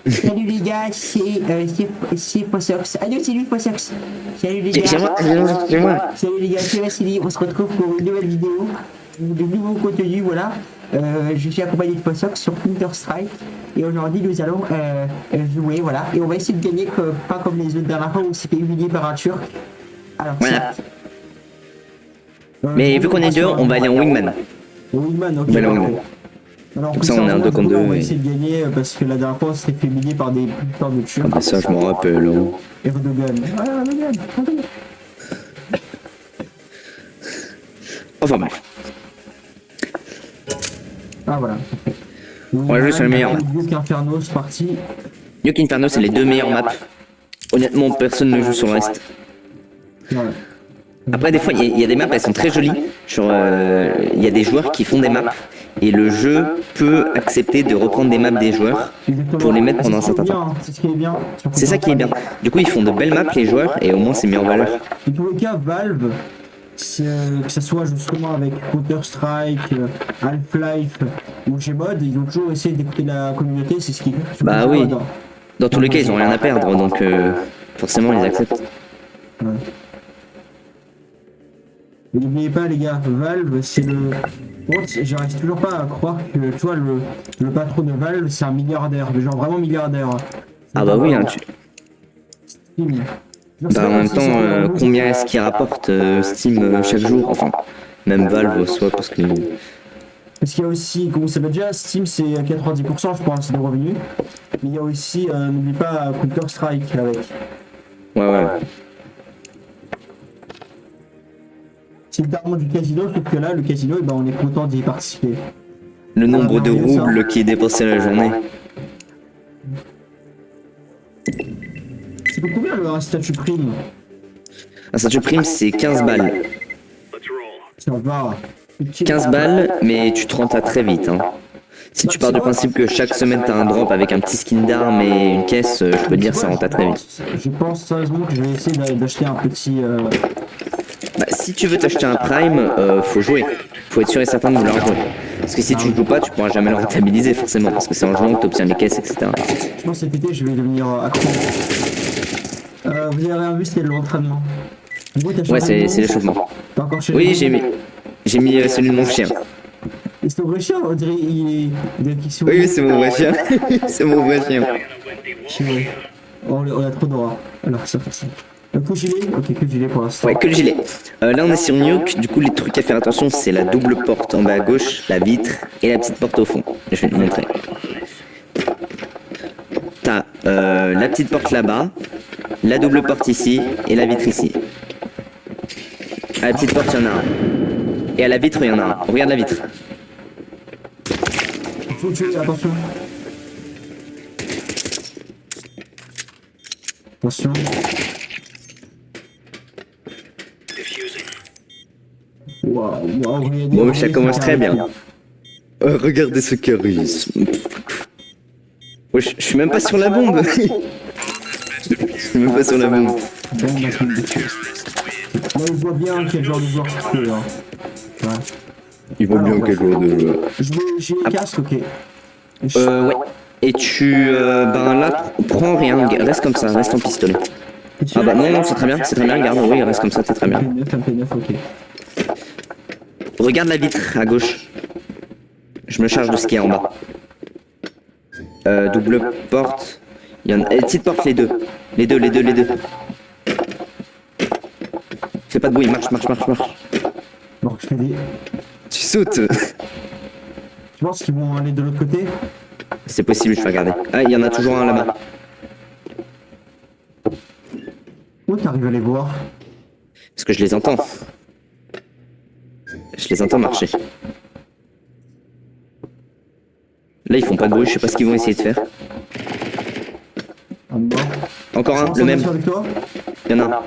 Salut les gars, c'est Fosox. Ah non, c'est lui Fosox. Salut les gars. C'est moi. Salut les gars, c'est Vassili. On se retrouve pour une nouvelle vidéo, de nouveaux contenus, voilà. Je suis accompagné de Fosox sur Counter-Strike. Et aujourd'hui, nous allons jouer, voilà. Et on va essayer de gagner, pas comme les autres dernières fois où on s'est fait humilier par un Turc. Alors, voilà. Mais vu qu'on est deux, on va aller en wingman. Wingman, ok. On va aller en wingman. Alors, donc ça, on est un 2 contre 2. On va essayer de gagner parce que la dernière fois, on s'était fait humilier par des putains de Turcs. Ah bah ça, je m'en rappelle. Erdogan. Ah, Erdogan. Enfin bref. Ah voilà. On va jouer sur les meilleurs. Nuke Inferno, c'est parti. Nuke Inferno, c'est les deux meilleures maps. Honnêtement, personne ne joue sur le reste. Ouais. Après, des fois, il y a des maps, elles sont très jolies. Il y a des joueurs qui font des maps. Et le jeu peut accepter de reprendre des maps des joueurs pour les mettre pendant un certain temps. C'est ce qui est bien. C'est ça qui est bien. Du coup, ils font de belles maps, les joueurs, et au moins, c'est mis en valeur. Dans tous les cas, Valve, que ce soit justement avec Counter-Strike, Half-Life ou Gmod, ils ont toujours essayé d'écouter la communauté, c'est ce qui est. Bah oui. Dans tous les cas, ils ont rien à perdre, donc forcément, ils acceptent. Ouais. Mais n'oubliez pas les gars, Valve c'est le... Bon, j'arrive toujours pas à croire que tu vois le patron de Valve c'est un milliardaire, mais genre vraiment milliardaire. Ah bah oui, hein, Steam. Bah en même temps, combien est-ce qu'il rapporte Steam chaque jour? Enfin, même Valve soit parce que... Parce qu'il y a aussi, comment ça va déjà, Steam c'est à 90% je pense des revenus. Mais il y a aussi, n'oublie pas Counter-Strike avec. Ouais. C'est littéralement du casino, sauf que là, le casino, on est content d'y participer. Le nombre de roubles qui est dépensé la journée. C'est pour combien un statut prime? Un statut prime, c'est 15 balles. Ça va. 15 balles, mais tu te rends à très vite. Hein. Si tu pars du principe que chaque semaine t'as un drop avec un petit skin d'arme et une caisse, je peux te dire ça rentre à très vite. Je pense sérieusement que je vais essayer d'acheter un petit... Bah, si tu veux t'acheter un prime, faut jouer. Faut être sûr et certain de vouloir jouer. Parce que si tu joues pas, tu pourras jamais le rentabiliser forcément. Parce que c'est en jouant que tu obtiens les caisses, etc. Je pense que cet été, je vais devenir accro. Vous avez rien vu, c'était l'entraînement. Ouais, c'est l'échauffement. Oui, j'ai mis celui de mon chien. Et c'est ton vrai chien, on dirait il est qui Oui, c'est mon vrai chien. C'est mon vrai chien. Oh, on a trop d'aura. Alors, ça fait ça. Que le gilet? Ok, que le gilet pour l'instant. Ouais, que le gilet. Là, on est sur Nuke. Du coup, les trucs à faire attention, c'est la double porte en bas à gauche, la vitre et la petite porte au fond. Je vais te montrer. T'as la petite porte là-bas, la double porte ici et la vitre ici. À la petite porte, il y en a un. Et à la vitre, il y en a un. Regarde la vitre. Faut tuer, attention. Attention. Bon, ça commence très bien. Regardez ce charisme. Ouais, je suis même pas sur la bombe. Je suis même pas sur la bombe. Là, on voit bien quel genre de joueur tu es. Hein. Ouais. Il voit bien quel genre de joueur. J'ai les casques, ok. Ouais. Et tu... ben là, prends rien. Reste comme ça, reste en pistolet. Ah bah non, c'est très bien, regarde, oui, reste comme ça, c'est très bien. MP9, ok. Regarde la vitre à gauche. Je me charge de ce qu'il y a en bas. Double porte. Il y en a... petite porte, les deux. Les deux. Fais pas de bruit, marche. Bon, je fais des... Tu sautes. Tu penses qu'ils vont aller de l'autre côté? C'est possible, je vais regarder. Ah, il y en a toujours un là-bas. Où t'arrives à les voir? Parce que je les entends. Je les entends marcher. Là, ils font pas de bruit, je sais pas ce qu'ils vont essayer de faire. Encore un, le même. Il y en a un.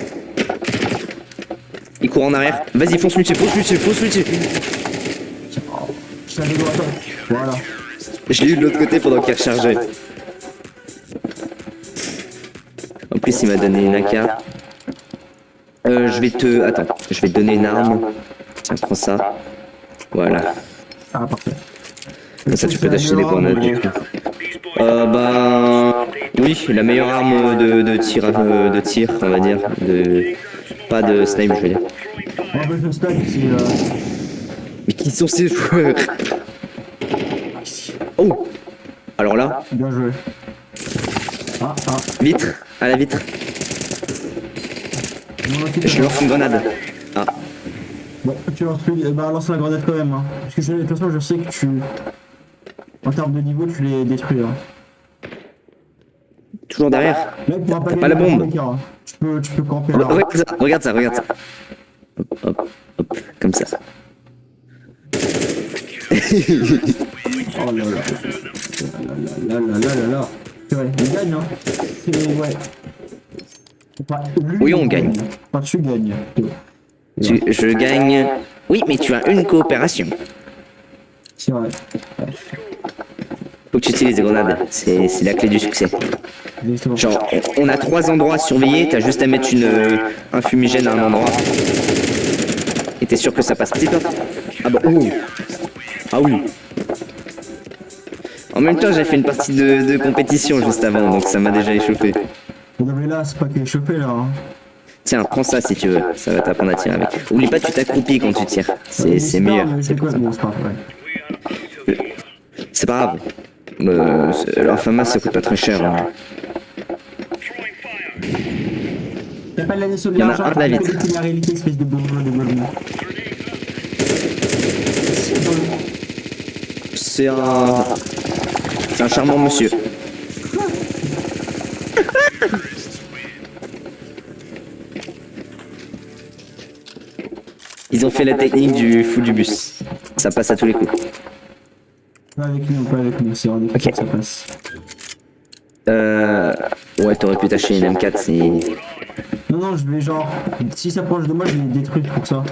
Il court en arrière. Vas-y, fonce-lui dessus. Voilà. Je l'ai eu de l'autre côté pendant qu'il rechargeait. En plus, il m'a donné une AK. Je vais te donner une arme. Tiens, prends ça. Voilà. Ah, parfait. Comme ça, tu peux t'acheter des grenades du coup. Oui, la meilleure arme de tir, on va dire. Pas de snipe, je veux dire. En fait, le stack, c'est. Mais qui sont ces joueurs? Oh! Alors là, Bien joué. Ah, ah. vitre, à la vitre. Non, ok, Je lance une grenade. Ah, Bon, tu lances bah, lance la grenade quand même. Hein. Parce que de toute façon, je sais que tu. En termes de niveau, tu les détruis. Hein. toujours derrière. Là, il pourra pas Pas la gagner bombe. avec, hein. Tu peux camper là. Regarde ça, regarde ça, regarde ça. Hop, hop, hop, comme ça. Oh là là. Là là là là là là. C'est vrai, il gagne, hein. C'est. Ouais. Enfin, lui, Oui, on il gagne. Enfin, tu gagnes. Je gagne. Oui, mais tu as une coopération. C'est vrai. Faut que tu utilises des grenades. C'est la clé du succès. Exactement. Genre, on a 3 endroits à surveiller, t'as juste à mettre un fumigène à un endroit. Et t'es sûr que ça passe. Ah bah, oh. Ah oui. En même temps, j'ai fait une partie de compétition juste avant, donc ça m'a déjà échauffé. Non mais là, c'est pas qu'elle est chopée là. Hein. Tiens, prends ça si tu veux, ça va t'apprendre à tirer avec. Oublie pas, tu t'accroupis quand tu tires, c'est meilleur. C'est quoi bon, c'est pas vrai. C'est pas grave. L'Infamas ça coûte pas très cher. Hein. Y'a pas de l'année sur Y en a l'argent, un de la vitre. c'est la réalité, espèce de bourgeois de Goldman. C'est un charmant monsieur. Ils ont fait la technique du fou du bus. Ça passe à tous les coups. Pas avec nous, pas avec nous, c'est hors des Ok. ça passe. Ouais, t'aurais pu tâcher une M4 si... Non, non, je vais genre. Si ça approche de moi, je vais les détruire pour ça.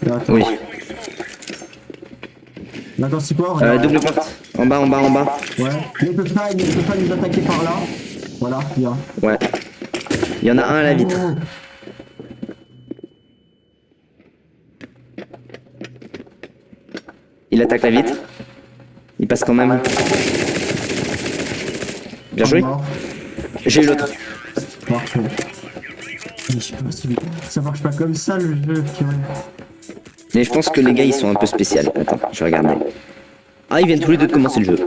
Là, attends. Oui. Là, attends, c'est quoi regarde. Double porte. En bas, en bas, en bas. Ouais. Il peut pas nous attaquer par là. Voilà, bien. Ouais. Il y en a un à la vitre. Il attaque la vitre. Il passe quand même. Bien joué. Mort. J'ai eu l'autre. Parfait. Mais je sais pas si ça marche pas comme ça le jeu, purée. Mais je pense que les gars ils sont un peu spéciaux. Attends, je vais regarder. Ah, ils viennent tous les deux de commencer le jeu.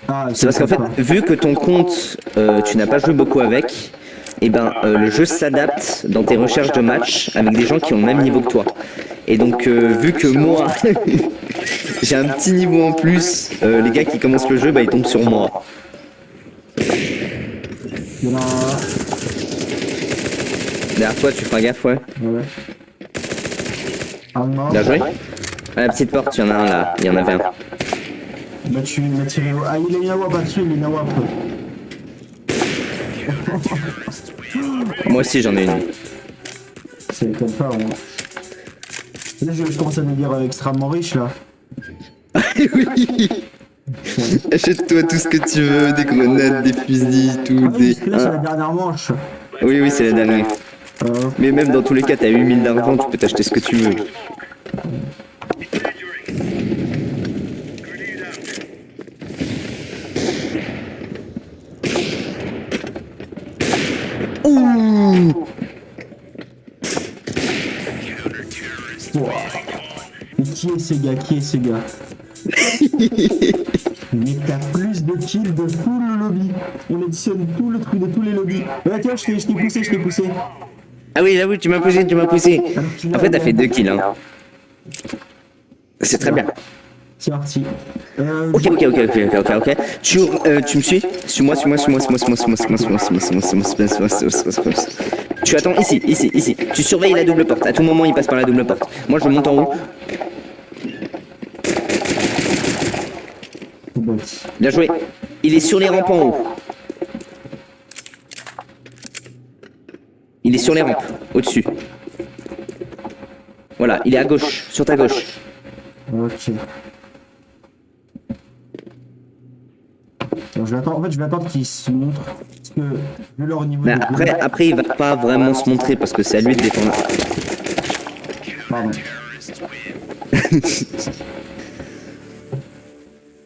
Ah, C'est parce qu'en fait, vu que ton compte, tu n'as pas joué beaucoup avec, et ben le jeu s'adapte dans tes recherches de match avec des gens qui ont le même niveau que toi. Et donc, vu que moi, j'ai un petit niveau en plus, les gars qui commencent le jeu, bah ils tombent sur moi. Il y en a un. Derrière toi, tu feras gaffe, ouais. Ouais. Un mort. Bien joué. À la petite porte, il y en a un là, il y en avait un. Bah, tu m'as tiré au. Ah, il est Nawap là-dessus, il est Nawap. Moi aussi j'en ai une. C'est comme ça, moi. Là, je commence à devenir extrêmement riche là. Oui. Achète-toi tout ce que tu veux, des grenades, des fusils, tout, Ah oui, des... parce que là, c'est la dernière manche. Oui, oui, c'est la dernière. Mais même dans tous les cas, t'as 8000 d'argent, tu peux t'acheter ce que tu veux. Ouh. Mais qui est ces gars? Qui est ces gars? Mais t'as plus de kills de tout le lobby. On additionne tout le truc de tous les lobbies. Ouais, tiens, je t'ai poussé, je t'ai poussé. Ah oui, j'avoue, tu m'as poussé, tu m'as poussé. Après, t'as fait 2 kills, hein. C'est très bien. C'est parti. Ok. Tu me suis? Suis-moi. Tu attends ici. Tu surveilles la double porte. À tout moment, il passe par la double porte. Moi, je monte en haut. Bien joué. Il est sur les rampes en haut. Il est sur les rampes, au-dessus. Voilà, il est à gauche, sur ta gauche. Ok. Bon, je vais attendre qu'ils se montrent. Parce que, vu leur niveau Mais de après, il va pas vraiment se montrer parce que c'est à lui de défendre. Pardon.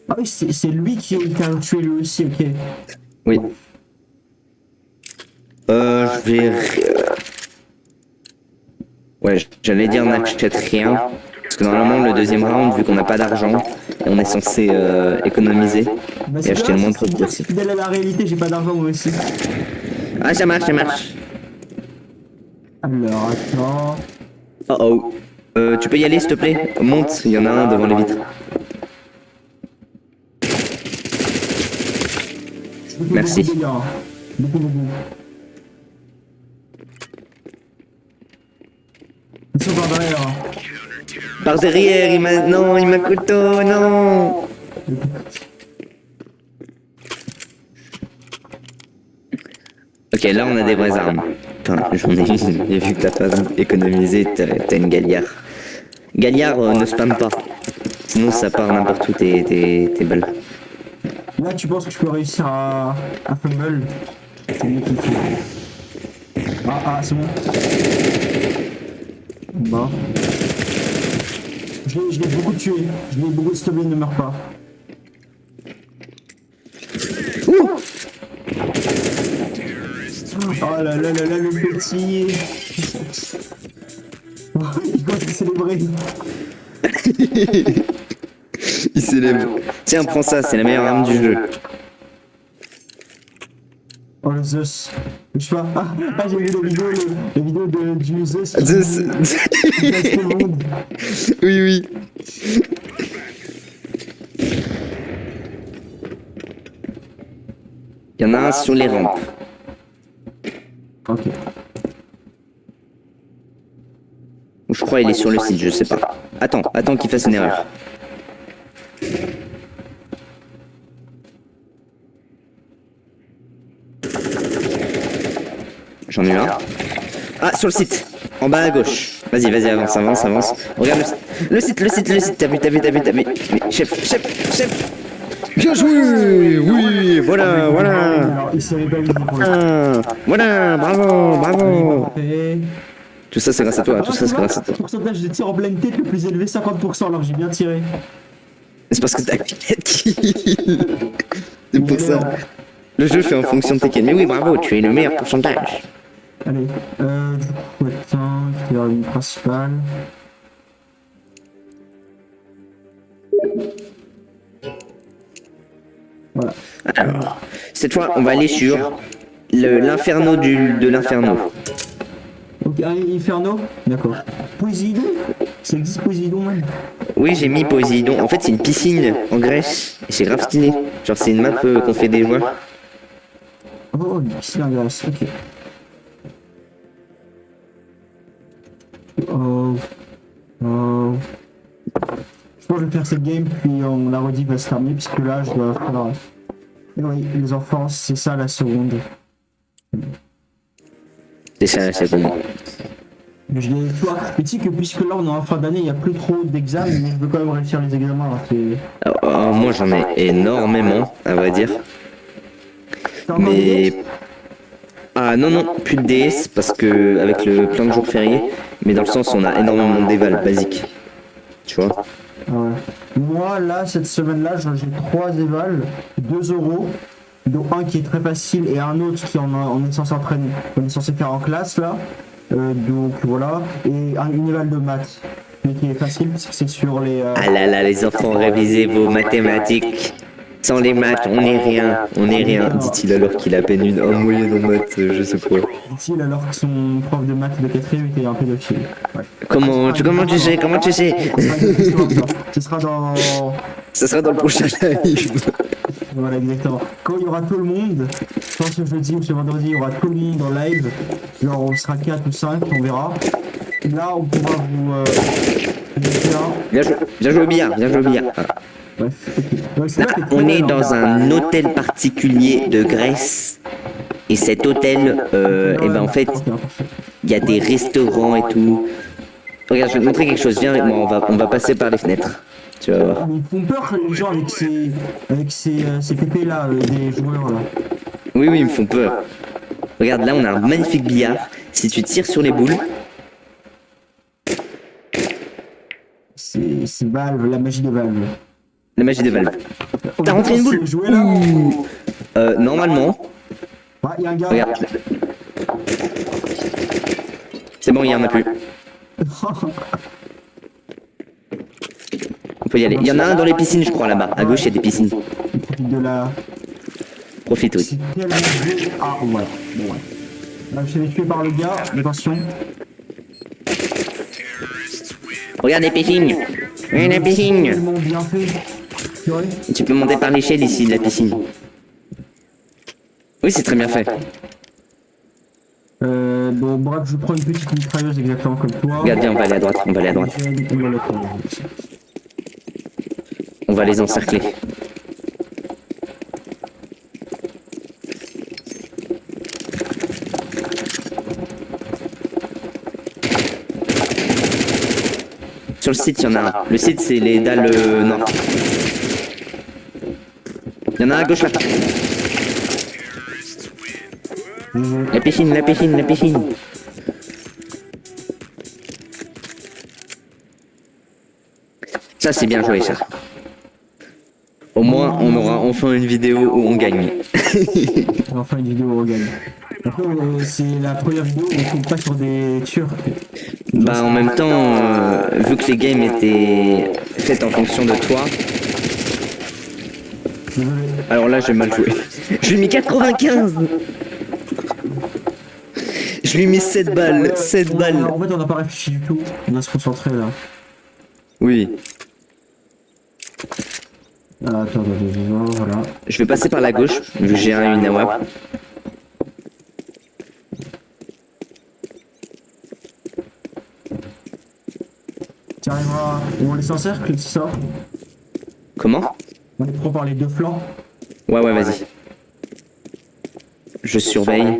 Ah, Ah oui, c'est lui qui a tué lui aussi, ok. Oui. Je vais... Ouais, j'allais dire n'achète rien. Parce que normalement, le deuxième round, vu qu'on n'a pas d'argent, on est censé économiser Bah, et acheter le moins de c'est trucs bien, possible. fidèle à la réalité, j'ai pas d'argent moi aussi. Ah, ça marche, ça marche. Alors, attends. Oh oh. Tu peux y aller, s'il te plaît? Monte, il y en a un devant les vitres. Merci. Beaucoup de dégâts, hein. Beaucoup. Ils sont par derrière. Hein. Par derrière, il m'a... Non, il m'a couteau, non. Ok, là on a des vraies armes. Enfin, j'en ai une, et vu que t'as pas économisé, t'as une Galliard. Galliard, ne spam pas. Sinon ça part n'importe où tes balles. Là, tu penses que je peux réussir à fumble? C'est mieux qu'il faut. Ah, c'est bon. Bon. Je l'ai beaucoup tué. Je l'ai beaucoup stoppé, ne meurt pas. Ouh. Oh là, le petit. Il doit se célébrer. Il célèbre. Tiens, prends ça, c'est la meilleure arme du jeu. Oh le Zeus. Je sais pas. J'ai vu la vidéo du Zeus. Zeus. Qui blesse tout le monde. Oui. Il y en a un sur les rampes. Ok. Ou je crois il est sur le site, je sais pas. Attends qu'il fasse une erreur. J'en ai eu un. Ah, sur le site. En bas à gauche. Vas-y, avance. Regarde le site. T'as vu. Mais, chef. Bien joué. Oui, voilà. Alors, il s'est réveillé pour le Voilà, bravo. Et... Tout ça, c'est grâce à toi. Pourcentage de tir en blind tête le plus élevé, 50%, alors j'ai bien tiré. C'est parce que t'as kill. C'est pour ça. Le jeu fait en fonction de tes kills. Mais oui, bravo, tu es le meilleur pourcentage. Allez, du coup, attends, je vais vers une principale. Voilà. Alors, cette fois, on va aller sur l'inferno de l'inferno. Donc, Inferno. D'accord. Poséidon. Ça existe Poséidon, même. Oui, j'ai mis Poséidon. En fait, c'est une piscine en Grèce. Et c'est grave stylé. Genre, c'est une map qu'on fait des joueurs. Oh, une piscine en Grèce, ok. Oh. Je pense que je vais faire cette game, puis on la redit va se terminer, puisque là, je dois faire... Et oui, les enfants, c'est ça la seconde. C'est ça, c'est bon. Mais je l'ai, tu vois, mais tu sais que puisque là on est en fin d'année, il n'y a plus trop d'examens, mais je veux quand même réussir les examens. Hein, Alors, moi, j'en ai énormément, à vrai dire. T'as encore Mais... des Ah non, plus de DS, parce que avec le plein de jours fériés, mais dans le sens on a énormément de déval basiques. Tu vois? Ah ouais. Moi, là, cette semaine-là, j'ai 3 évals, 2 euros, dont un qui est très facile et un autre qui on est censé entraîner, on est censé faire en classe, là. Donc voilà, et une éval de maths, mais qui est facile parce que c'est sur les... Ah là, les enfants, révisez vos mathématiques. Sans les maths, on n'est rien, dit-il alors qu'il a à peine une moyenne en maths, je sais pas. Dit-il alors que son prof de maths de 4ème était un pédophile. Ouais. Comment tu sais? Ce sera dans... Ça sera dans le prochain live. Voilà, exactement. Quand il y aura tout le monde, je pense que jeudi ou ce vendredi, il y aura tout le monde en live. Genre, on sera 4 ou 5, on verra. Et là, on pourra Bien joué au billard. Ah. Bref, ok. Donc, Là, on est dans un hôtel particulier de Grèce. Et cet hôtel, et ben en fait, il y a des restaurants et tout. Regarde, je vais te montrer quelque chose. Viens avec moi, on va passer par les fenêtres. Tu vas voir. Ils font peur les gens avec ces pépés là, des joueurs là. Oui, ils me font peur. Regarde, là, on a un magnifique billard. Si tu tires sur les boules... C'est Valve, la magie de Valve. La magie de Valve. T'as rentré une boule. Jouer là. Normalement. Ouais, il y a un gars. Regarde. C'est bon, il y en a plus. On peut y aller. Il y en a un dans les piscines, je crois, là-bas. À gauche, il y a des piscines. De la... Profite, oui. C'est tellement beau. Ah, voilà. Bon, ouais. Là, je suis fait tuer par le gars. Attention. Regarde les piscines. Regarde les piscines. Tellement bien fait. Purée. Tu peux monter par l'échelle ici de la piscine. Oui, c'est très bien fait. Bon, bref, je prends une petite mitrailleuse exactement comme toi. Regarde bien, on va aller à droite. On va aller à droite. On va les encercler. Sur le site, il y en a un. Le site, c'est les dalles nord. Il y en a un à gauche là. La piscine, la piscine, la piscine. Ça, c'est bien joué, ça. Au moins, on aura enfin une vidéo où on gagne. Enfin, une vidéo où on gagne. Après, c'est la première vidéo où on tombe pas sur des tueurs. Bah, en même temps, vu que les games étaient faites en fonction de toi. Alors là, j'ai mal joué. Je lui ai mis 95. Je lui ai mis 7 balles. 7 balles. En fait, on n'a pas réfléchi du tout. On doit se concentrer là. Oui. Ah, attends, voilà. Je vais passer par la gauche, vu que j'ai une AWAP. Tu arriveras. On les encercle, c'est ça? Comment? On les prend par les deux flancs. Ouais, vas-y. Je surveille.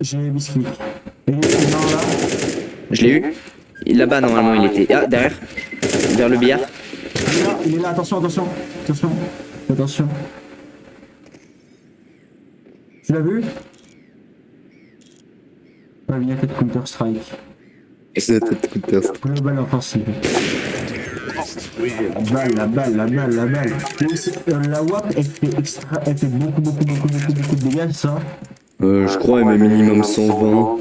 J'ai biscuit. Et il est là. Je l'ai eu. Là-bas, normalement, il était. Ah, derrière. Vers le billard. Il est là, attention. Attention. Tu l'as vu? Ouais, il y a peut-être Counter-Strike. Global offensive. La balle. La WAP, elle fait beaucoup de dégâts, ça. Je crois elle met minimum 120.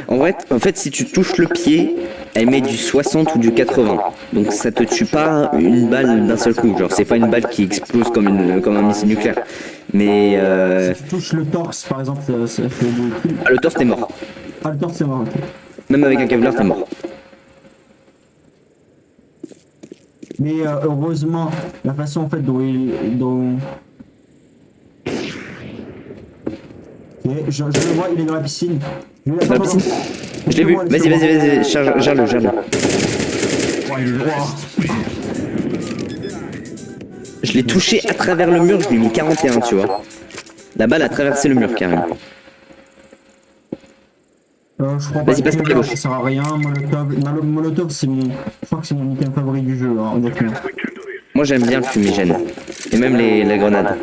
En fait, si tu touches le pied, elle met du 60 ou du 80. Donc ça te tue pas une balle d'un seul coup. Genre c'est pas une balle qui explose comme un missile nucléaire. Mais Si tu touches le torse, par exemple, ça fait beaucoup. ah, le torse t'es mort. Ah, le torse, c'est mort, ok. Même avec un Kevlar t'es mort. Mais heureusement, la façon en fait dont... Ok, je le vois, il est dans la piscine. Dans la piscine. Je l'ai vu. Vas-y. Gère-le. Oh, il est droit. Je l'ai touché à travers le mur, je lui ai mis 41, tu vois. La balle a traversé le mur carrément. Je crois pas Vas-y, passe par la gauche. ça sert à rien. Molotov, c'est mon... Je crois que c'est mon item favori du jeu, hein, honnêtement. Moi j'aime bien le fumigène. Et même la grenade.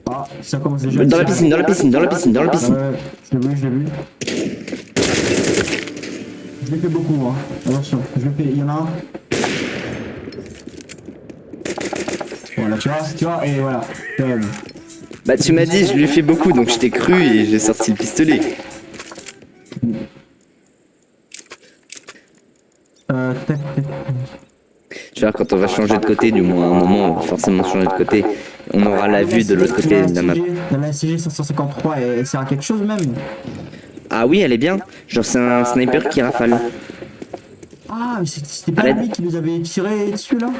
Ah, ça commence déjà. Dans la piscine. Je l'ai vu. Je l'ai fait beaucoup, moi. Attention, il y en a un. Voilà, tu vois, et voilà. Bah tu m'as dit je lui ai fait beaucoup donc je t'ai cru et j'ai sorti le pistolet. Tu vois quand on va changer de côté, du moins à un moment on va forcément changer de côté, on aura la vue de l'autre côté de la map. La SCG 553, elle sert à quelque chose même. Ah oui elle est bien, genre c'est un sniper qui rafale. Ah mais c'était pas lui qui nous avait tiré dessus là?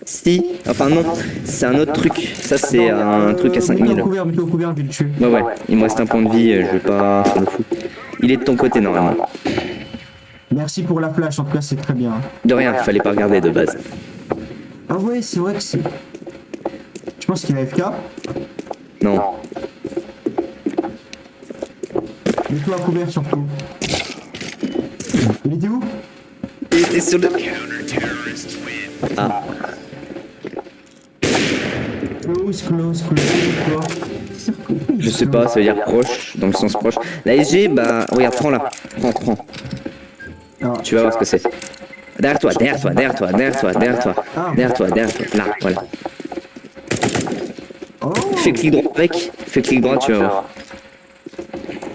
Si, enfin non, c'est un autre truc, ça c'est un truc à 5000. Mets-le au couvert, je vais le tuer. Ouais, il me reste un point de vie, je vais pas faire le fou. Il est de ton côté normalement. Merci pour la flash, en tout cas c'est très bien. De rien, fallait pas regarder de base. Ah ouais, c'est vrai que c'est... Je pense qu'il est AFK. Non. Mets-toi à couvert surtout. Il était où? Il était sur le... Ah. Close. Je sais pas, ça veut dire proche, dans le sens proche. La SG, bah, regarde, prends là. Prends. Ah. Tu vas voir ce que c'est. Derrière toi, derrière toi, derrière toi, derrière toi, derrière toi. Ah. Derrière toi, derrière toi. Là, voilà. Oh. Fais clic droit avec. Fais clic droit, tu vas voir.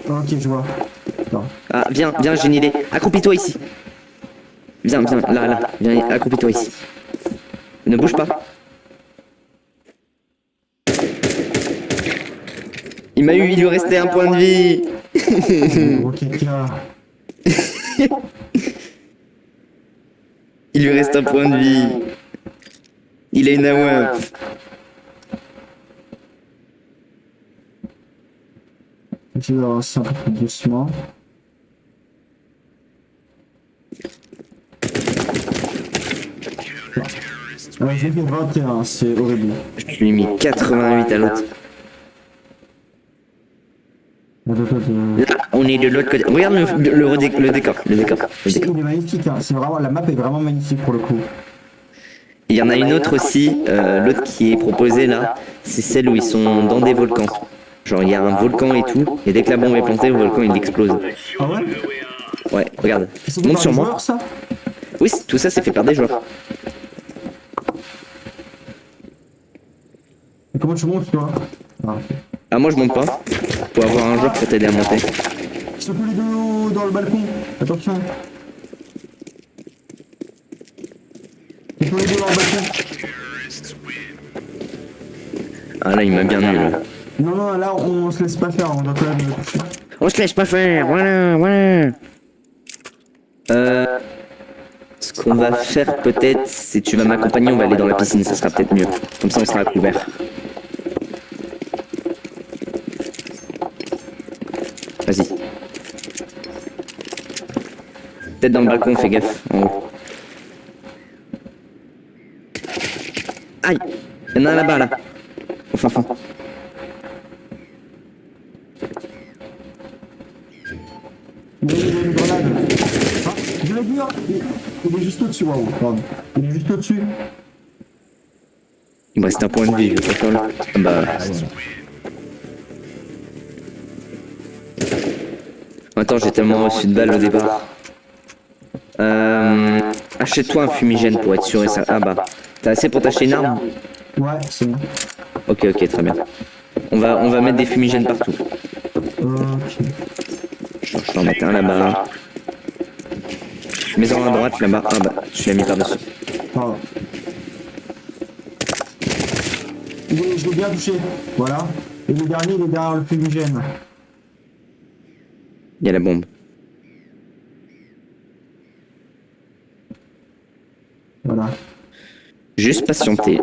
Ok, je vois. Attends. Ah, viens, j'ai une idée. Accroupis-toi ici. Viens, là, viens, accroupis-toi ici. Ne bouge pas. Il m'a eu, il lui restait un point de vie. Ok, tiens. Il lui reste un point de vie. Il a une AWP. Je vais avancer un peu plus doucement. J'ai fait 21, c'est horrible. Je lui ai mis 88 à l'autre. Là, on est de l'autre côté. Regarde le décor. Le décor. Il est magnifique, hein. C'est vraiment, la map est vraiment magnifique pour le coup. Il y en a une autre aussi, l'autre qui est proposée là, c'est celle où ils sont dans des volcans. Genre il y a un volcan et tout, et dès que la bombe est plantée, le volcan il explose. Ah ouais? Ouais, regarde. C'est Monte par sur des moi. joueurs, ça? Oui, tout ça c'est fait par des joueurs. Et comment tu montes, toi? Ah, ok. Ah moi je monte pas. Faut avoir un joueur pour t'aider à monter. Ils sont tous les deux dans le balcon. Attention. Ils sont tous les deux dans le balcon. Ah là il m'a bien eu là. Non, non, là, on se laisse pas faire. On doit quand même le toucher. On se laisse pas faire, voilà. Ce qu'on va faire peut-être, c'est tu vas m'accompagner, on va aller dans la piscine, ça sera peut-être mieux. Comme ça on sera à couvert. Vas-y. Peut-être dans le balcon, fais gaffe, en haut. Aïe! Il y en a un là-bas, là. Au fin fond. Il y a une grenade. Ah, je l'ai vu, hein. Il est juste au-dessus, waouh. Pardon. Il est juste au-dessus. Il me reste un point de vie, je vais pas faire là. Ah bah. Attends, j'ai tellement reçu de balles au départ. Achète-toi un fumigène pour être sûr et ça. Ah bah. T'as assez pour t'acheter une arme? Ouais, c'est bon. Ok, très bien. On va mettre des fumigènes partout. Ok. Je vais en mettre un là-bas. Mets-en un à droite là-bas. Ah bah, je l'ai mis par-dessus. Pardon. Je l'ai bien touché. Voilà. Et le dernier, il est derrière le fumigène. Il y a la bombe. Voilà. Juste patienter.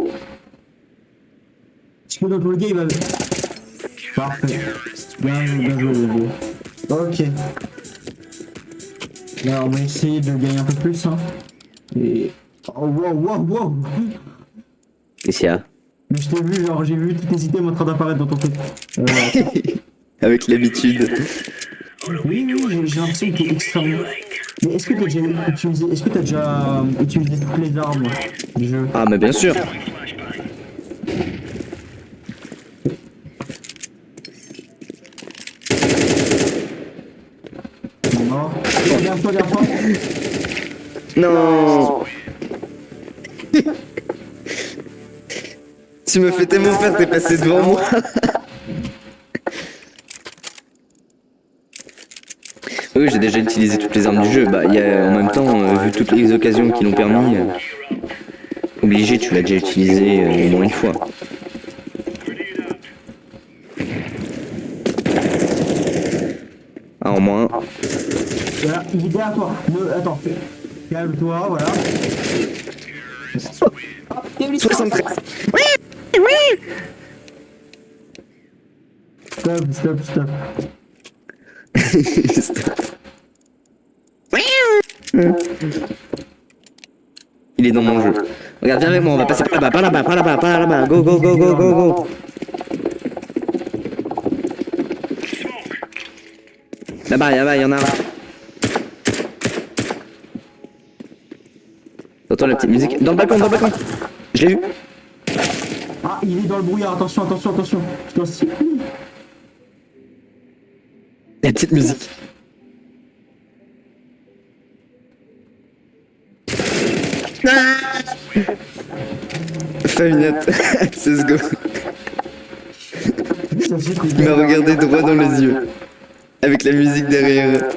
Est-ce que notre gars, il va... Parfait. Bien joué. Ok. Là, on va essayer de gagner un peu plus, hein. Et... Oh, wow. Qu'est-ce qu'il y a? Mais je t'ai vu, genre, j'ai vu tous tes items en train d'apparaître dans ton truc. Avec l'habitude. Oui, j'ai l'impression que t'es extrêmement... Mais est-ce que t'as déjà utilisé toutes les armes du jeu? Ah mais bien sûr. Non. Derrière toi. Non. Tu me fais tellement peur, t'es passé devant moi. Oui, j'ai déjà utilisé toutes les armes du jeu. Bah, il y a, en même temps, vu toutes les occasions qui l'ont permis, obligé, tu l'as déjà utilisé au moins une fois. Ah, au moins. Voilà, il est derrière toi. Attends, calme-toi, voilà. 73. Stop. Il est dans mon jeu. Regarde, viens avec moi, on va passer par là-bas. Go. Là-bas, il y en a un. Entends la petite musique. Dans le balcon. Je l'ai eu. Ah, il est dans le brouillard, attention. Je dois... La petite musique. Faminat, let's go. Ça fait que- Il m'a regardé droit dans les yeux. Avec la musique derrière.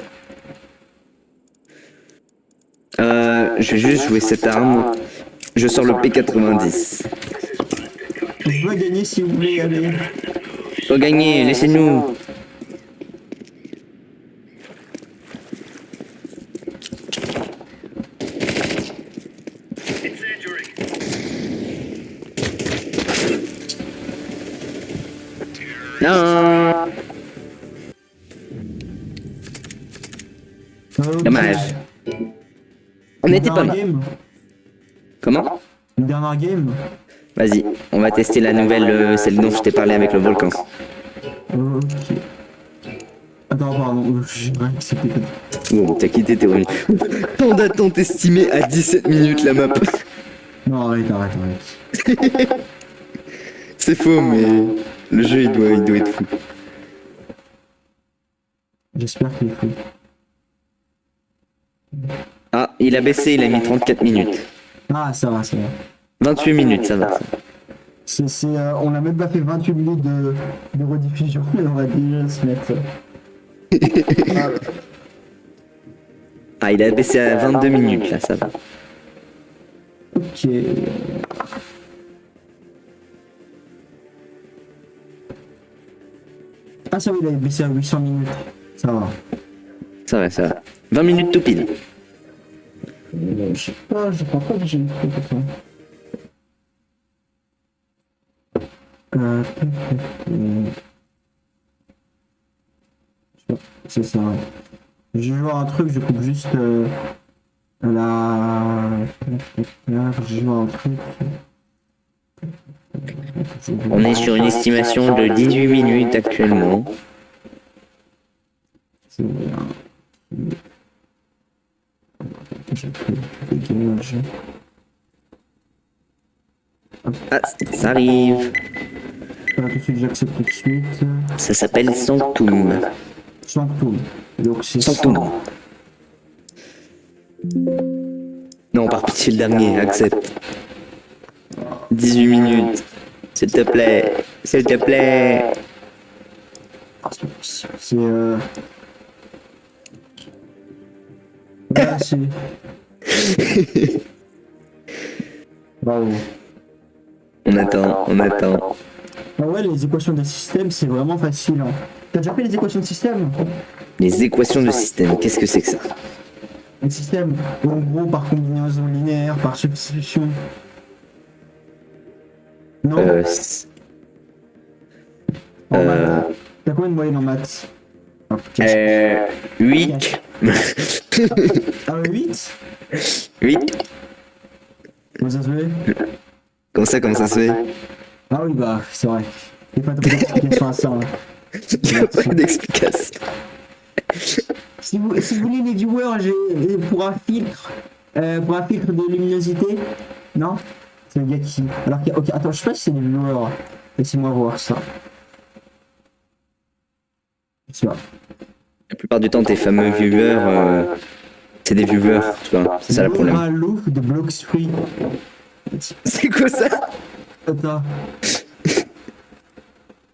Je vais juste jouer cette arme. Je sors le P90. Je dois gagner si vous voulez, allez. Faut gagner, laissez-nous. Non. Dommage. On n'était pas mal. Game. Comment? Une dernière game. Vas-y, on va tester la nouvelle, celle dont je t'ai parlé avec le volcan. Ok. Attends, pardon, j'ai rien accepté. Bon, t'as quitté tes revenu. Temps d'attente estimé à 17 minutes la map. Non, arrête. C'est faux, mais le jeu il doit être fou. J'espère qu'il est fou. Ah, il a baissé, il a mis 34 minutes. Ah, ça va. 28 minutes, ça va. On a même pas fait 28 minutes de rediffusion, mais on va déjà se mettre. Ah, il a baissé à 22 minutes, là, ça va. Ok. Ah, ça oui, il a baissé à 800 minutes. Ça va. Ça va. 20 minutes tout pile. Je sais pas, je crois pas que j'ai une truc comme ça. C'est ça. Je vais voir un truc, je coupe juste la. Je vois un truc. On est sur une estimation de 18 minutes actuellement. C'est bien. J'ai pris le gainage. Ah, ça arrive. Voilà, tout de suite, j'accepte tout de suite. Ça s'appelle Sanctum. Sanctum. Donc c'est Sanctum. 100. Non, par pitié, le dernier, accepte. 18 minutes. S'il te plaît. S'il te plaît. Ah, c'est pas possible. C'est Voilà, c'est. Bravo. On attend. Ah ouais, les équations de système, c'est vraiment facile. Hein. T'as déjà fait les équations de système? Les équations de système, qu'est-ce que c'est que ça? Un système, en gros, par combinaison linéaire, par substitution. Non? En maths. T'as combien de moyenne en maths? Ah, 8. Ah ouais, 8? 8. Comment ça se fait? Comment ça se fait? Ah oui, bah, c'est vrai. Il n'y a pas d'explication à ça. Hein. Il n'y a pas d'explication. Si vous voulez les viewers, j'ai pour un filtre de luminosité. Non? C'est le gars qui. Alors que, ok, attends, je sais pas si c'est des viewers. Laissez-moi voir ça. Tu vois. La plupart du temps, tes fameux viewers, c'est des viewers, tu vois. C'est ça le problème. Un loop de Blocks Free. C'est quoi ça? Attends.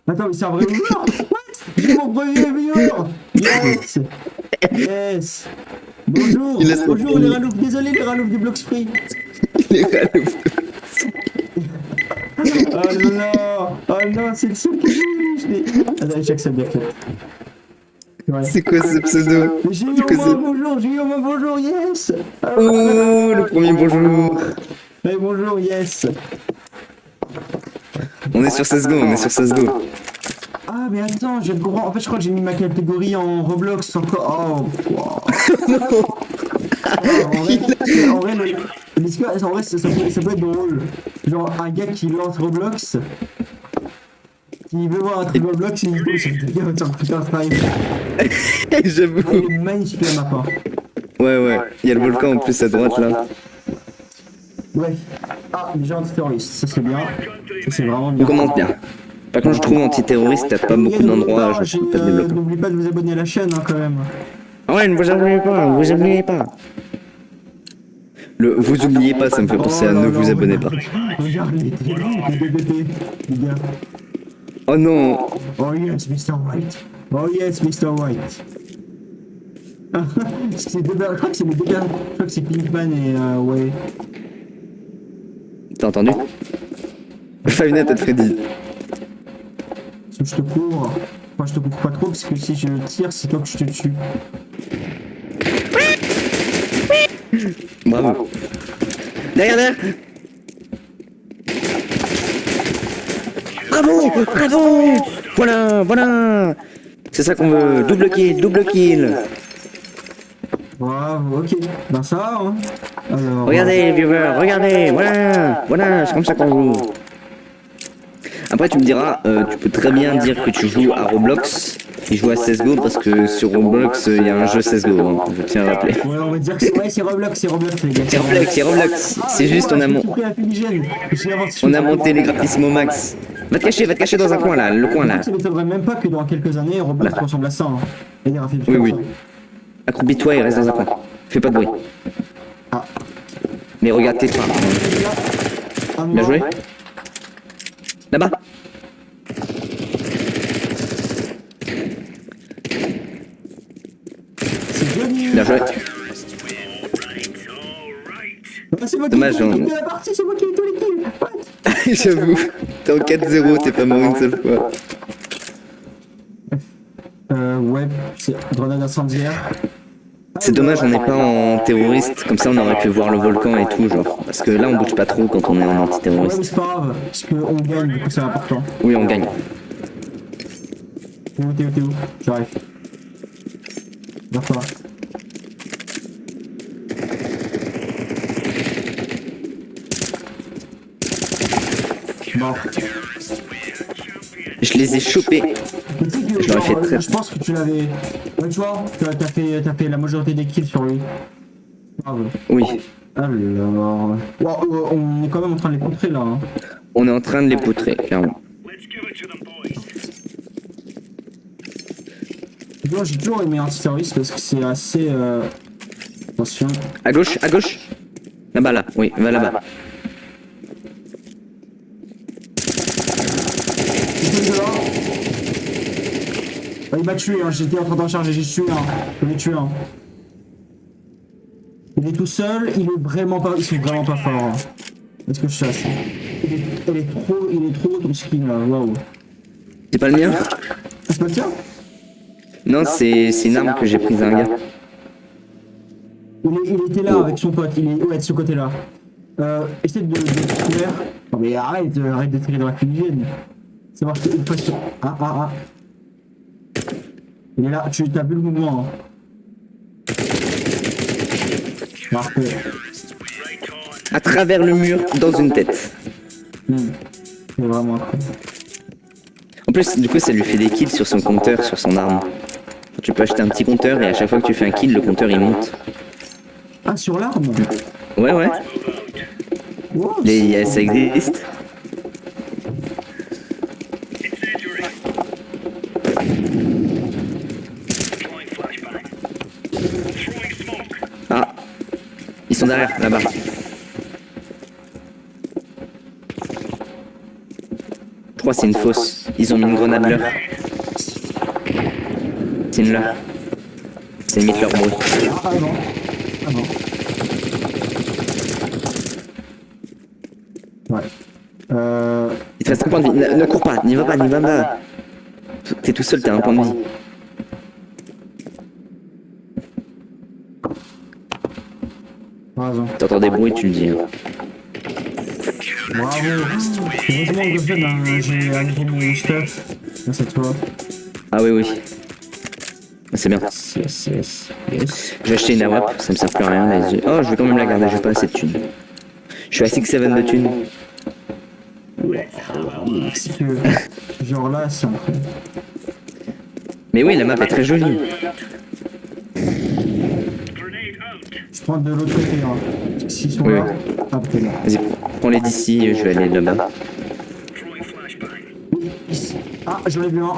Attends, mais c'est un vrai viewer? What? J'ai mon premier viewer! Yes! Yes! Bonjour! Il laisse Bonjour mon les raloufs! Désolé les raloufs du Blocks Free! Les raloufs. Oh non! Oh non, c'est le seul que j'ai eu! Attends, j'accepte bien. Ouais. C'est quoi ce pseudo? J'ai eu au moins bonjour! J'ai eu au moins bonjour! Yes! Oh, le premier bonjour. Hey, bonjour! Yes! On est sur CSGO. Ah mais attends, je comprends. En fait, je crois que j'ai mis ma catégorie en Roblox encore. Oh, wow. En vrai, ça peut être drôle. Genre un gars qui lance Roblox, qui veut voir un truc Roblox, il dit c'est un putain Stripe. J'avoue. Elle est magnifique la map. Ouais. Il y a le volcan en plus à droite là. Ouais. Ah, déjà antiterroriste, ça c'est bien. Ça c'est vraiment bien. On commence bien. Par contre, je trouve antiterroriste, t'as pas beaucoup d'endroits, je trouve pas de développement. N'oubliez pas de vous abonner à la chaîne hein, quand même. Ouais, ne vous abonnez pas. Vous oubliez pas, ça me fait penser à ne vous abonnez pas. Regarde les DDT, les gars. Oh non. Oh yes, Mr. White. Oh yes, Mr. White. C'est deux gars, je crois que c'est les deux gars. Je crois que c'est Pinkman et ouais. T'as entendu? Five Nights at Freddy. Si je te cours. Moi je te cours pas trop parce que si je tire, c'est toi que je te tue. Bravo. Derrière. Bravo. Voilà. C'est ça qu'on veut. Double kill. Bravo, ok. Ben ça va, hein. Alors, Regardez les viewers, regardez. Voilà, c'est comme ça qu'on joue. Après tu me diras, tu peux très bien dire que tu joues à Roblox et jouer à CSGO parce que sur Roblox il y a un jeu CSGO, hein, je tiens à rappeler. Ouais, on va dire que c'est Roblox, les gars. C'est Roblox. C'est juste on a monté les graphismes au max. Va te cacher dans un coin là, le coin là. Ça m'étonnerait même pas que dans quelques années, Roblox ressemble à ça. Hein. Et les graphismes Oui. comme ça. Accroupis-toi et reste dans un coin. Fais pas de bruit. Ah. Mais regarde tes pas. Bien joué. Là-bas. C'est joli. Bien joué. Ah, c'est moi qui Dommage, ai tout l'équipe de la partie, c'est moi qui ai tout l'équipe. J'avoue. T'es en 4-0, t'es pas mort une seule fois. Ouais, c'est grenade incendiaire. C'est dommage, on n'est pas en terroriste, comme ça on aurait pu voir le volcan et tout, genre. Parce que là on bouge pas trop quand on est en Ouais, mais antiterroriste. c'est pas grave, parce qu'on gagne, du coup c'est important. Oui, on gagne. T'es où J'arrive. Vers toi. Bon. Je les ai chopés. Mais tu sais que, Je l'aurais fait très- je pense que tu l'avais. Ouais, tu vois, t'as fait la majorité des kills sur lui. Bravo. Oui. Alors. Wow, on est quand même en train de les contrer là. Hein. On est en train de les poutrer, clairement. Moi j'ai toujours aimé Antiterroriste parce que c'est assez. Attention. À gauche. Là-bas, là. Oui, va là-bas. Ah, il m'a tué, hein. J'étais en train d'en charger, j'ai tué un. Je l'ai tué un. Il est tout seul, il est vraiment pas. Ils sont vraiment pas forts. Hein. Est-ce que je sache? Il est trop ton skin là, waouh. C'est pas le mien? Ah, c'est pas le tien? Non, c'est une arme que j'ai prise à un gars. Il était là avec son pote, il est ouais, de ce côté là. Essaie de couvrir. Non mais arrête de tirer dans la fumigène. C'est marqué une fois sur. Ah. Il est là, tu as vu le mouvement. Hein. Parfait. À travers le mur, dans une tête. C'est vraiment cool. En plus, du coup, ça lui fait des kills sur son compteur, sur son arme. Tu peux acheter un petit compteur et à chaque fois que tu fais un kill, le compteur il monte. Ah, sur l'arme? Ouais. Wow, Ça existe. Ah, ils sont derrière, là-bas. Je crois que c'est une fausse. Ils ont mis une grenade leur. C'est une leur. C'est limite leur bruit. Ah non. Ouais. Il te reste un point de vie. Ne cours pas, n'y va pas. T'es tout seul, t'as un point de vie. Bravo. T'entends des bruits, tu le dis. Hein. Bravo. Heureusement que j'ai aligné mon stuff. Grâce à toi. Ah oui. C'est bien. Yes. J'ai acheté une AWAP, ça me sert plus à rien. Mais oh, je vais quand même la garder, j'ai pas assez de thunes. Je suis à 6-7 de thunes. Ouais. C'est que. Genre là, c'est en train. Mais oui, la map est très jolie. Je prends de l'autre côté. Hein. S'ils sont Oui. là. Hop, t'es là. Vas-y, prends-les d'ici, je vais aller là-bas. Ici. Ah, j'en ai vu un.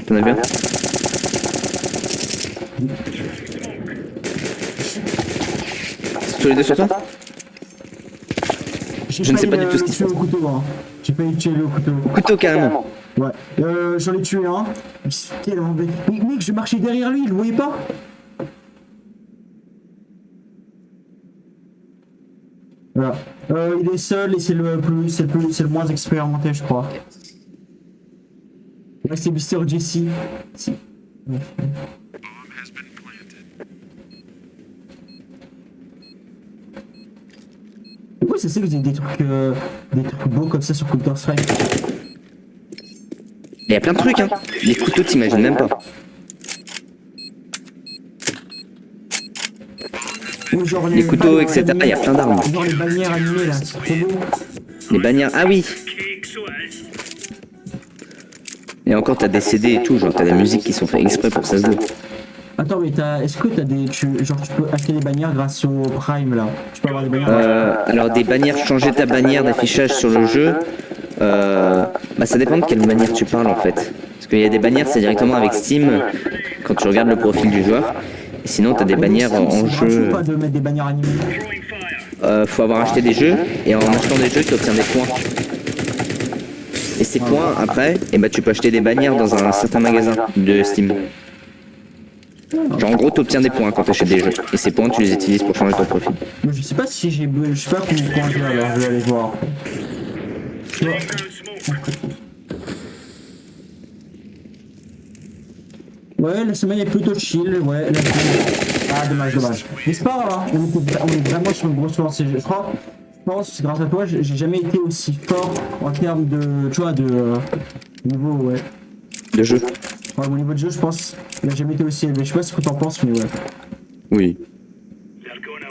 T'en as vu un? tous les deux sur toi? Je ne sais pas du tout ce qui se tué passe. au couteau, hein. J'ai failli le tuer au couteau. Couteau carrément. Ouais. J'en ai tué un. Tellement bête. Mais mec, je marchais derrière lui, il le voyait pas? Voilà. Il est seul et c'est le moins expérimenté, je crois. Ouais, c'est Mr. Jesse. Si. Ouais. Pourquoi c'est ça que vous avez des trucs beaux comme ça sur Counter-Strike? Il y a plein de trucs, hein. Les couteaux, t'imagines même pas. Ou genre Les couteaux, bannières etc. Il y a plein d'armes. Genre les bannières animées là, c'est trop beau. Les bannières, ah oui. Et encore, t'as des CD et tout, genre t'as des musiques qui sont faites exprès pour ça se voit. Attends, mais est-ce que t'as genre tu peux acheter des bannières grâce au Prime là? Tu peux avoir des bannières. Alors des bannières, changer ta bannière d'affichage sur le jeu, bah ça dépend de quelle bannière tu parles en fait. Parce qu'il y a des bannières, c'est directement avec Steam, quand tu regardes le profil du joueur. Et sinon t'as des bannières en jeu. Pas de mettre des bannières animées. Faut avoir acheté des jeux, et en achetant des jeux tu obtiens des points. Et ces points, après, et bah tu peux acheter des bannières dans un certain magasin de Steam. Genre en gros t'obtiens des points quand tu achètes des jeux. Et ces points tu les utilises pour changer ton profil. Mais je sais pas si je sais pas comment je vais alors, je vais aller voir. Ouais, la semaine est plutôt chill, ouais. Ah, dommage. Mais c'est pas grave, hein. On est vraiment sur une grosse lancée. Je pense, grâce à toi, j'ai jamais été aussi fort en termes de, tu vois, de niveau, ouais. De jeu. Ouais, mon niveau de jeu, je pense, il a jamais été aussi élevé. Je sais pas ce que t'en penses, mais ouais. Oui.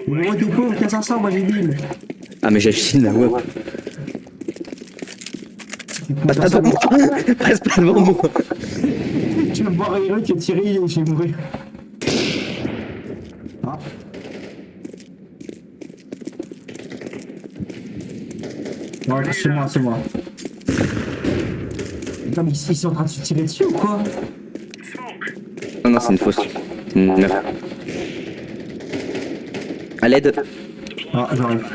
Mais moi, t'es pauvre, t'as 500, moi j'ai 1000. Ah mais j'achète la web. Passe pas devant moi. Passe pas devant moi. Tu vas me voir heureux, tu vas tirer et je vais mourir. Ah. Non, c'est moi. Attends, mais ils sont en train de se tirer dessus ou quoi? Non, c'est une fausse. C'est une meuf. À l'aide. Ah, j'arrive.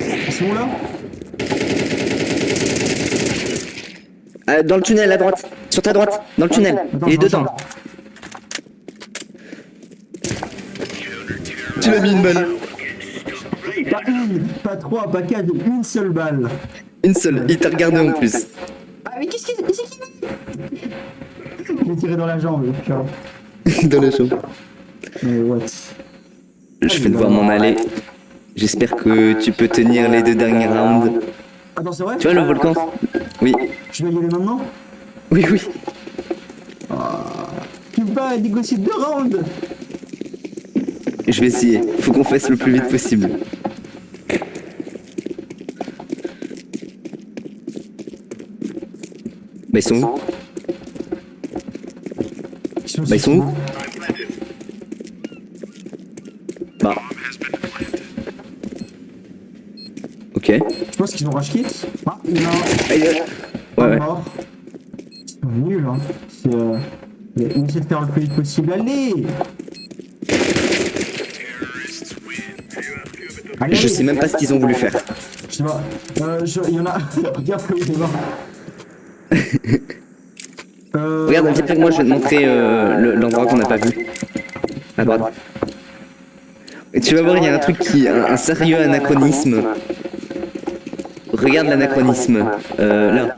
Ils sont où là? Dans le tunnel à droite. Sur ta droite. Dans le tunnel. Attends, Il est j'en dedans. Tu m'as mis une balle. Pas une, pas trois, pas quatre, une seule balle. Une seule. Il t'a regardé en plus. Ah, mais qu'est-ce qu'il Il est tiré dans la jambe, putain. Dans le show. Mais what? Je vais devoir m'en aller. J'espère que tu peux tenir les 2 derniers rounds. Attends, c'est vrai? Tu vois le volcan? Oui. Je dois y aller maintenant? Oui. Tu vas négocier 2 rounds? Je vais essayer. Faut qu'on fasse le plus vite possible. Bah ils sont où? Bah ils sont où? Bah. Ok. Je pense qu'ils ont rush kit. Ah, il y en a un. Ouais. Mort. C'est nul, hein. Il essaie de faire le plus vite possible. Allez! Allez, Je sais même pas ce qu'ils ont voulu faire. Je sais pas. Il y en a. Regarde comme il est mort. Regarde, viens avec moi, je vais te montrer l'endroit qu'on n'a pas vu. À droite. Et tu vas voir, il y a un truc un sérieux anachronisme. Regarde l'anachronisme. Là.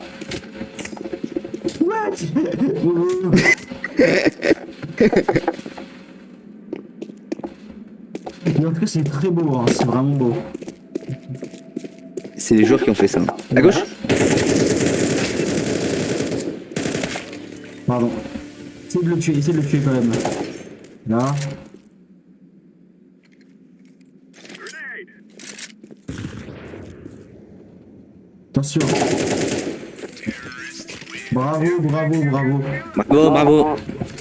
What? Mais en tout cas, c'est très beau, hein. C'est vraiment beau. C'est les joueurs qui ont fait ça. À gauche? Pardon. Essaye de le tuer quand même. Là. Attention. Bravo. Bravo.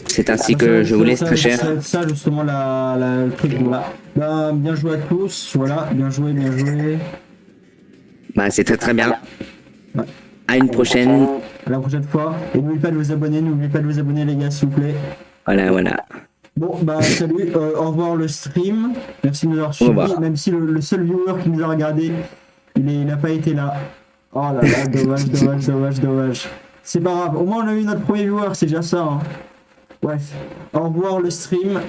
C'est ainsi que je vous laisse, très cher. Ça justement le truc là. Ben, bien joué à tous, voilà, bien joué. Bah c'est très bien. Ouais. À une prochaine. À la prochaine fois. Et n'oubliez pas de vous abonner les gars s'il vous plaît. Voilà. Bon, bah salut, au revoir le stream. Merci de nous avoir Au suivis, revoir. même si le seul viewer qui nous a regardé, il n'a pas été là. Oh là là, dommage, dommage, dommage, dommage. C'est pas grave, au moins on a eu notre premier viewer, c'est déjà ça. Hein. Bref, au revoir le stream.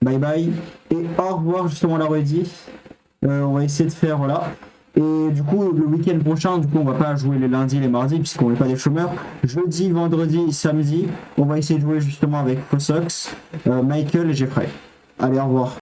Bye bye. Et au revoir justement la rediff. On va essayer de faire, voilà. Et du coup, le week-end prochain, du coup, on va pas jouer les lundis et les mardis, puisqu'on n'est pas des chômeurs. Jeudi, vendredi, samedi, on va essayer de jouer justement avec Fosox, Michael et Jeffrey. Allez, au revoir.